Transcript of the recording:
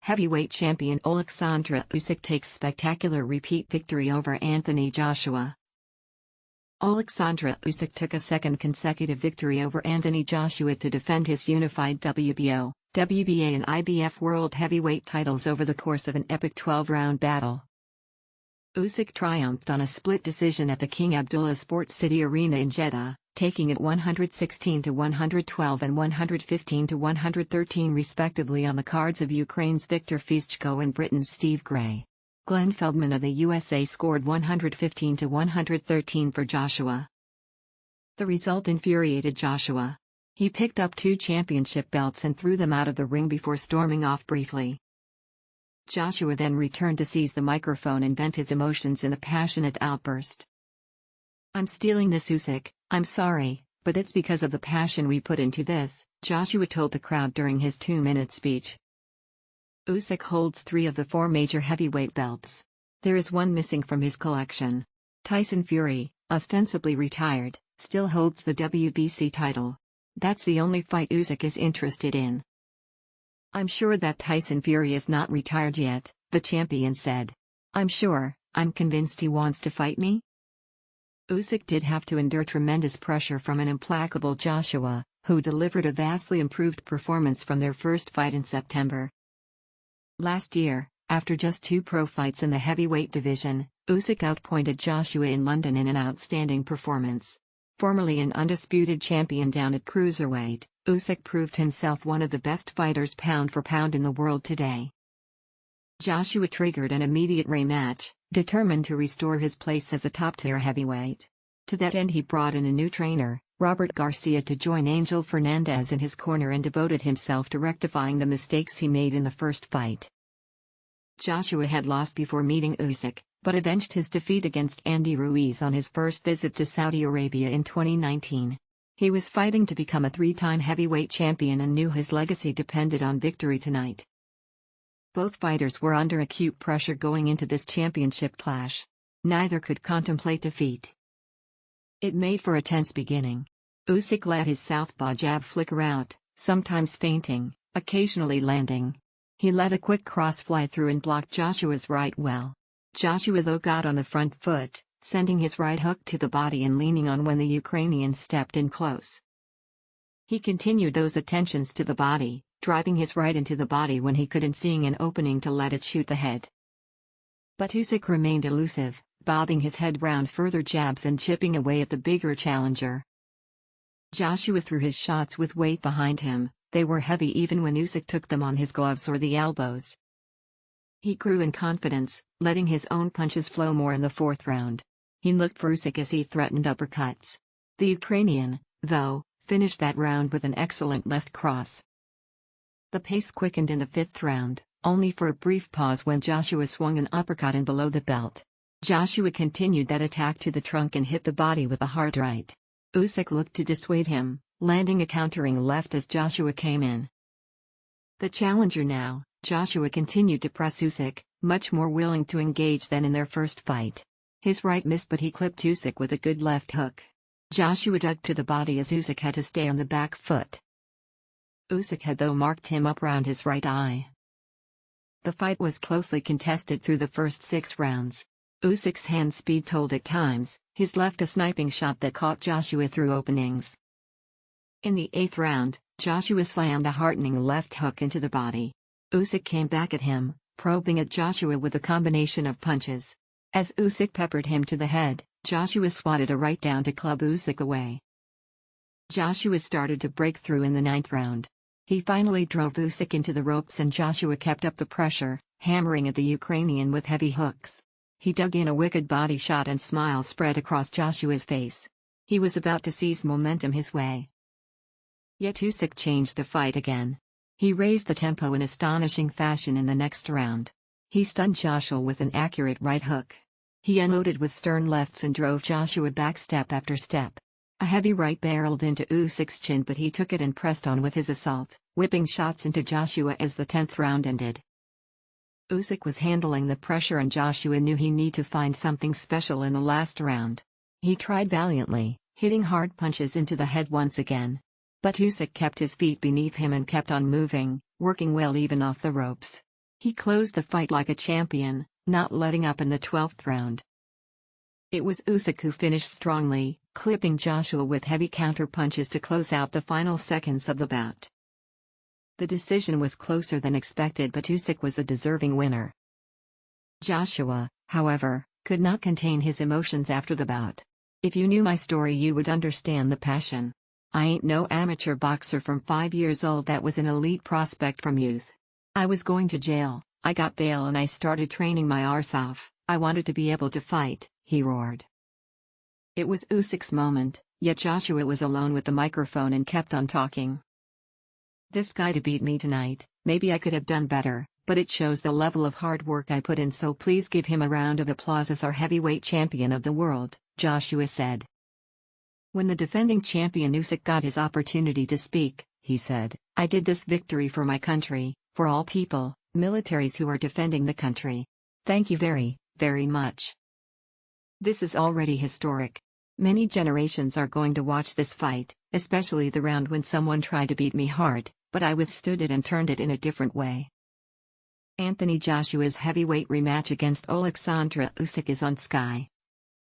Heavyweight champion Oleksandr Usyk takes spectacular repeat victory over Anthony Joshua. Oleksandr Usyk took a second consecutive victory over Anthony Joshua to defend his unified WBO, WBA and IBF world heavyweight titles over the course of an epic 12-round battle. Usyk triumphed on a split decision at the King Abdullah Sports City Arena in Jeddah, taking it 116-112 and 115-113 respectively on the cards of Ukraine's Viktor Klitschko and Britain's Steve Gray. Glenn Feldman of the USA scored 115-113 for Joshua. The result infuriated Joshua. He picked up 2 championship belts and threw them out of the ring before storming off briefly. Joshua then returned to seize the microphone and vent his emotions in a passionate outburst. "I'm stealing this, Usyk, I'm sorry, but it's because of the passion we put into this," Joshua told the crowd during his 2-minute speech. Usyk holds 3 of the 4 major heavyweight belts. There is one missing from his collection. Tyson Fury, ostensibly retired, still holds the WBC title. That's the only fight Usyk is interested in. "I'm sure that Tyson Fury is not retired yet," the champion said. I'm convinced he wants to fight me." Usyk did have to endure tremendous pressure from an implacable Joshua, who delivered a vastly improved performance from their first fight in September. Last year, after just 2 pro fights in the heavyweight division, Usyk outpointed Joshua in London in an outstanding performance. Formerly an undisputed champion down at cruiserweight, Usyk proved himself one of the best fighters pound for pound in the world today. Joshua triggered an immediate rematch, determined to restore his place as a top-tier heavyweight. To that end he brought in a new trainer, Robert Garcia, to join Angel Fernandez in his corner and devoted himself to rectifying the mistakes he made in the first fight. Joshua had lost before meeting Usyk, but avenged his defeat against Andy Ruiz on his first visit to Saudi Arabia in 2019. He was fighting to become a 3-time heavyweight champion and knew his legacy depended on victory tonight. Both fighters were under acute pressure going into this championship clash. Neither could contemplate defeat. It made for a tense beginning. Usyk let his southpaw jab flicker out, sometimes feinting, occasionally landing. He let a quick cross fly through and blocked Joshua's right well. Joshua though got on the front foot, sending his right hook to the body and leaning on when the Ukrainian stepped in close. He continued those attentions to the body, driving his right into the body when he could and seeing an opening to let it shoot the head. But Usyk remained elusive, bobbing his head round further jabs and chipping away at the bigger challenger. Joshua threw his shots with weight behind him. They were heavy even when Usyk took them on his gloves or the elbows. He grew in confidence, letting his own punches flow more in the 4th round. He looked for Usyk as he threatened uppercuts. The Ukrainian, though, finished that round with an excellent left cross. The pace quickened in the 5th round, only for a brief pause when Joshua swung an uppercut in below the belt. Joshua continued that attack to the trunk and hit the body with a hard right. Usyk looked to dissuade him, landing a countering left as Joshua came in. The challenger now, Joshua continued to press Usyk, much more willing to engage than in their first fight. His right missed but he clipped Usyk with a good left hook. Joshua dug to the body as Usyk had to stay on the back foot. Usyk had though marked him up round his right eye. The fight was closely contested through the first 6 rounds. Usyk's hand speed told at times, his left a sniping shot that caught Joshua through openings. In the 8th round, Joshua slammed a heartening left hook into the body. Usyk came back at him, probing at Joshua with a combination of punches. As Usyk peppered him to the head, Joshua swatted a right down to club Usyk away. Joshua started to break through in the 9th round. He finally drove Usyk into the ropes and Joshua kept up the pressure, hammering at the Ukrainian with heavy hooks. He dug in a wicked body shot and smile spread across Joshua's face. He was about to seize momentum his way. Yet Usyk changed the fight again. He raised the tempo in astonishing fashion in the next round. He stunned Joshua with an accurate right hook. He unloaded with stern lefts and drove Joshua back step after step. A heavy right barreled into Usyk's chin but he took it and pressed on with his assault, whipping shots into Joshua as the 10th round ended. Usyk was handling the pressure and Joshua knew he needed to find something special in the last round. He tried valiantly, hitting hard punches into the head once again. But Usyk kept his feet beneath him and kept on moving, working well even off the ropes. He closed the fight like a champion, not letting up in the 12th round. It was Usyk who finished strongly, clipping Joshua with heavy counter-punches to close out the final seconds of the bout. The decision was closer than expected, but Usyk was a deserving winner. Joshua, however, could not contain his emotions after the bout. "If you knew my story, you would understand the passion. I ain't no amateur boxer from 5 years old that was an elite prospect from youth. I was going to jail, I got bail and I started training my arse off. I wanted to be able to fight," he roared. It was Usyk's moment, yet Joshua was alone with the microphone and kept on talking. "This guy to beat me tonight, maybe I could have done better, but it shows the level of hard work I put in, so please give him a round of applause as our heavyweight champion of the world," Joshua said. When the defending champion Usyk got his opportunity to speak, he said, "I did this victory for my country, for all people, militaries who are defending the country. Thank you very, very much. This is already historic. Many generations are going to watch this fight, especially the round when someone tried to beat me hard, but I withstood it and turned it in a different way." Anthony Joshua's heavyweight rematch against Oleksandr Usyk is on Sky.